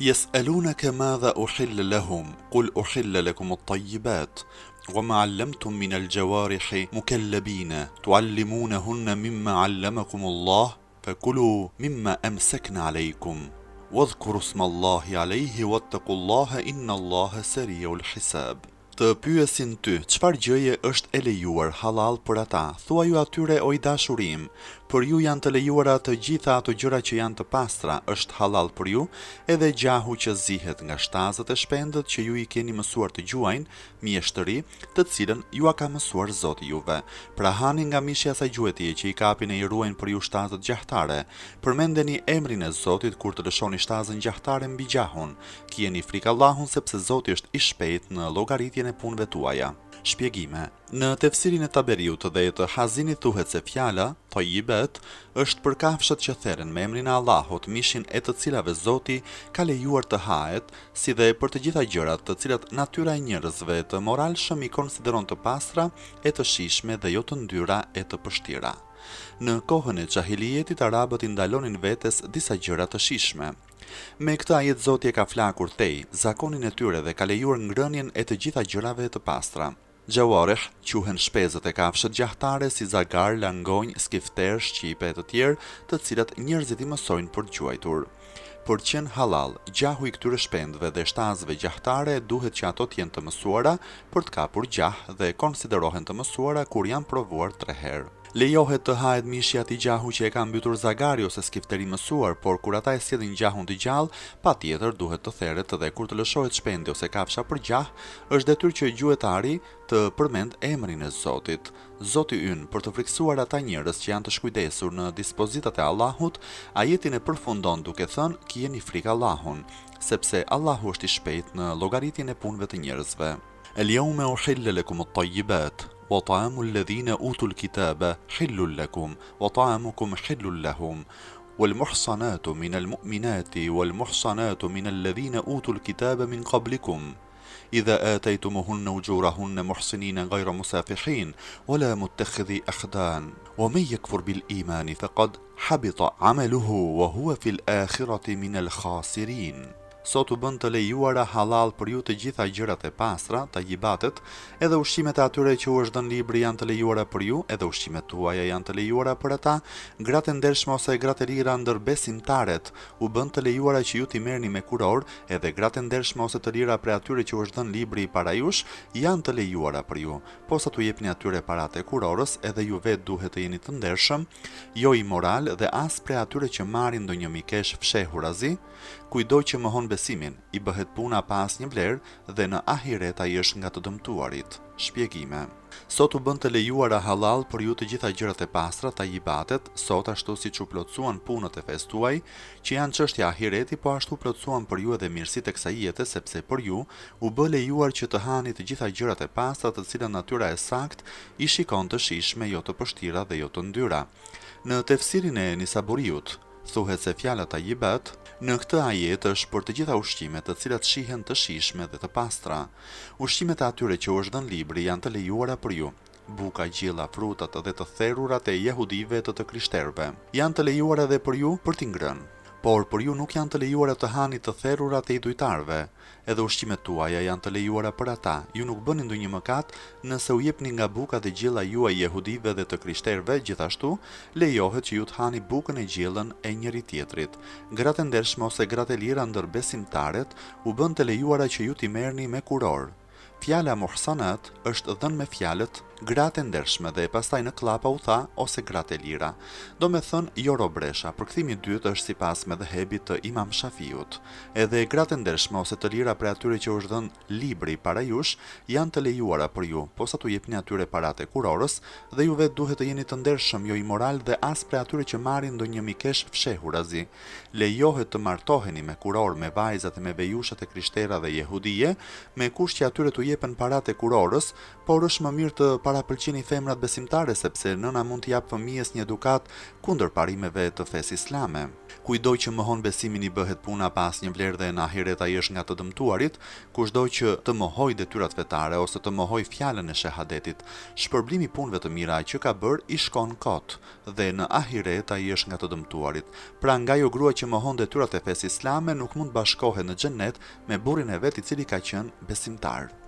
يسألونك ماذا أحل لهم قل أحل لكم الطيبات وما علمتم من الجوارح مكلبين تعلمونهن مما علمكم الله فكلوا مما أمسكن عليكم واذكروا اسم الله عليه واتقوا الله إن الله سريع الحساب. Të pyesin ty, çfarë gjëje është e lejuar halal për ata? Thua ju atyre, o i dashurim, për ju janë të lejuara të gjitha ato gjëra që janë të pastra, është halal për ju, edhe gjahu që zihet nga shtazët e shpendët që ju i keni mësuar të gjuajnë, mjeshtëri, të cilën ju a ka mësuar Zoti juve. Pra hani nga mishja saj gjuetie që i kapin e i ruajnë për ju shtazët gjahtare. Përmendeni emrin e Zotit kur të lëshoni shtazën gjahtare mbi gjahun. Kjeni frikë Allahun sepse Zoti është i shpejt në llogaritjen e punëve tuaja. Shpjegime. Në tefsirin e Taberiut dhe të Hazinit thuhet se fjala tayyibet është për kafshët që theren me emrin e Allahut, mishin e të cilave Zoti ka lejuar të hahet, si dhe për të gjitha gjërat të cilat natyra e njerëzve të moralshëm i konsideron të pastra, e të shishme dhe jo të ndyra e të pështira. Në kohën e xahilijetit arabët i ndalonin vetes disa gjëra të shishme. Me këtë ajet Zoti e ka flakur tej zakonin e tyre dhe ka lejuar ngrënien e të gjitha gjërave të pastra. Gjawarih quhen shpezët e kafshët gjahtare si zagar, langonj, skifter, shqipe e të tjerë, të cilat njerëzit i mësojnë për të gjuajtur. Për të qenë halal, gjahu i këtyre shpendëve dhe shtazëve gjahtare duhet që ato të jenë të mësuara për të kapur gjah dhe konsiderohen të mësuara kur janë provuar 3 herë. Lejohet të hahet mishi atij gjahu që e ka mbytur zagari ose skifteri mësuar, por kur ata e sjellin gjahun të gjallë, patjetër duhet të therret dhe kur të lëshohet shpendi ose kafsha për gjah, është detyrë që gjuetari të përmend emrin e Zotit. Zoti ynë, për të friksuar ata njerëz që janë të shkujdesur në dispozitat e Allahut, ajetin e përfundon duke thënë: "Kjeni frikë Allahun", sepse Allahu është i shpejt në llogaritjen e punëve të njerëzve. El-yawma uhilla lakum at-tayyibat وطعام الذين أوتوا الكتاب حل لكم وطعامكم حل لهم والمحصنات من المؤمنات والمحصنات من الذين أوتوا الكتاب من قبلكم إذا آتيتموهن أجورهن محصنين غير مسافحين ولا متخذي أخدان ومن يكفر بالإيمان فقد حبط عمله وهو في الآخرة من الخاسرين. Sot u bën të lejuara halal për ju të gjitha gjërat e pastra, tayyibatet, edhe ushqimet e atyre që u është dhënë libri janë të lejuara për ju, edhe ushqimet tuaja janë të lejuara për ata, gratë e ndershme ose gratë e lira ndër besimtarët, u bën të lejuara që ju t'i merrni me kuror, edhe gratë e ndershme ose të lira prej atyre që u është dhënë libri para jush, janë të lejuara për ju. Posa t'u jepni atyre paratë e kurorës, edhe ju vetë duhet të jeni të ndershëm, jo imoral dhe as prej atyre që marrin ndonjë mikesh fshehurazi. Kujdo që mohon besimin, i bëhet puna pa asnjë vlerë dhe në ahiret ai është nga të dëmtuarit. Shpjegime. Sot u bën të lejuara halal për ju të gjitha gjërat e pastra, tayyibatet, sot ashtu siç u plotësuan punët e fesë tuaj, që janë çështja e ahireti, po ashtu plotësuan për ju edhe mirësitë e kësaj jete, sepse për ju u bë lejuar që të hani të gjitha gjërat e pastra, të cilat natyra e saktë i shikon të shishme, jo të pështira dhe jo të ndyra. Në tefsirin e Nisaburiut thuhet se fjala tayyibat në këtë ajet është për të gjitha ushqimet të cilat shihen të shishme dhe të pastra. Ushqimet e atyre që u është dhënë libri janë të lejuara për ju. Buka, gjella, frutat dhe të therurat e jehudive të krishterëve janë të lejuara edhe për ju për t'i ngrënë. Por për ju nuk janë të lejuara të hani të therurat e idujtarëve, edhe ushqimet tuaja janë të lejuara për ata. Ju nuk bëni ndonjë mëkat nëse u jepni nga buka dhe gjella juaj jehudive dhe të krishterëve, gjithashtu lejohet që ju të hani bukën e gjellën e njëri tjetrit. Gratë e ndershme ose gratë e lira ndër besimtarët u bën të lejuara që ju t'i merrni me kuror. Fjala muhsanat është dhënë me fjalët gratë e ndershme dhe pastaj në klapa u tha ose gratë e lira. Do me thënë jo robresha, përkthimi i dytë është sipas mëdhëbit të Imam Shafiut. Edhe gratë e ndershme ose të lira prej atyre që u është dhënë libri para jush janë të lejuara për ju, posa t'u jepni atyre paratë e kurorës dhe ju vetë duhet të jeni të ndershëm, jo imoral dhe as prej atyre që marrin ndonjë mikesh fshehurazi. Lejohet të martoheni me kuror me vajzat e me vejushat e krishtera dhe jehudije, me kusht që atyre t'u jepen paratë e kurorës, por është më mirë të parapëlqeni femrat besimtare sepse nëna mund t'i jap fëmijës një edukat kundër parimeve të fesë islame. Kujdoj që mohon besimin i bëhet puna pa asnjë vlerë dhe në ahiret ai është nga të dëmtuarit, kushdo që të mohoj detyrat fetare ose të mohoj fjalën e shahadetit, shpërblimi i punëve të mira që ka bërë i shkon kot dhe në ahiret ai është nga të dëmtuarit. Pra nga ajo grua që mohon detyrat e fesë islame nuk mund bashkohet në xhennet me burrin e vet i cili ka qenë besimtar.